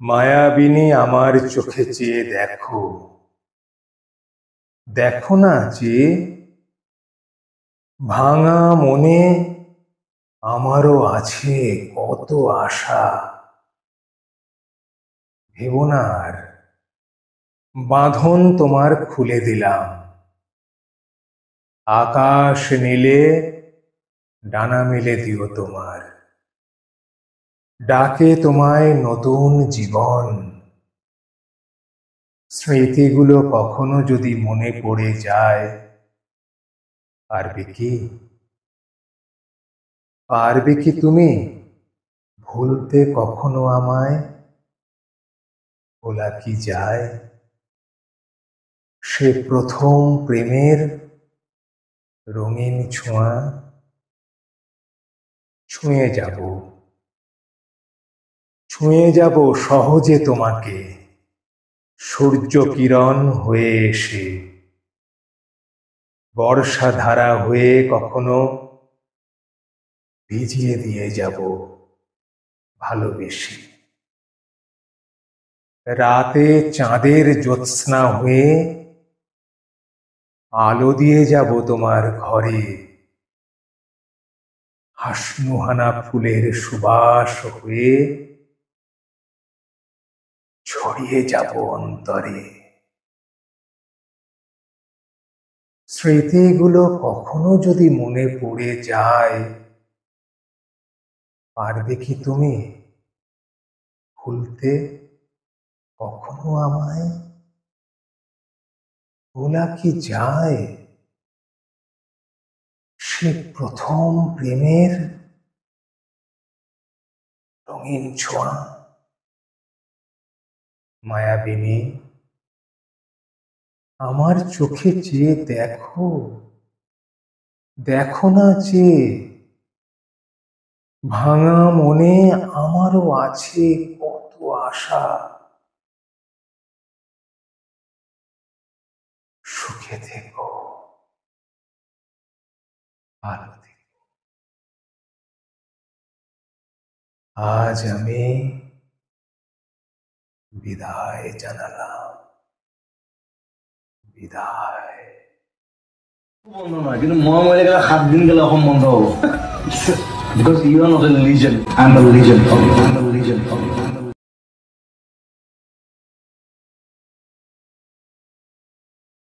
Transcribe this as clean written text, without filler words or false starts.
মায়াবিনী আমার চোখে চেয়ে দেখো, দেখো না যে ভাঙা মনে আমারও আছে কত আশা। ভেবো না আর, বাঁধন তোমার খুলে দিলাম। আকাশ নীলে ডানা মেলে দিও তোমার, ডাকে তোমায় নতুন জীবন। স্মৃতিগুলো কখনো যদি মনে পড়ে যায়, পারবে কি, পারবে কি তুমি ভুলতে কখনো আমায়? ভোলা কি যায় সে প্রথম প্রেমের রঙিন ছোঁয়া? ছুঁয়ে যাব, ছুঁয়ে যাব সহজে তোমাকে, সূর্য কিরণ হয়ে এসে, বর্ষা ধারা হয়ে কখনো ভিজিয়ে দিয়ে যাব ভালোবেসে। রাতে চাঁদের জ্যোৎস্না হয়ে আলো দিয়ে যাব তোমার ঘরে, হাসনুহানা ফুলের সুবাস হয়ে ছড়িয়ে যাব অন্তরে। স্মৃতিগুলো কখনো যদি মনে পড়ে যায়, পারবে কি তুমি ভুলতে কখনো আমায়? ভোলা কি যায় সে প্রথম প্রেমের রঙিন ছোঁয়া? মায়াবিনী আমার চোখে চেয়ে দেখো, দেখো না যে ভাঙা মনে আমারও আছে কত আশা। সুখে থেকো, ভালো থেকো। আজ আমি বিদায় জানালাম, বিদায়। বন্ধ নয়, কিন্তু মই মরে গেলে 7 দিন গেলে অসম বন্ধ হব। Because you are not a legend. I'm a legend.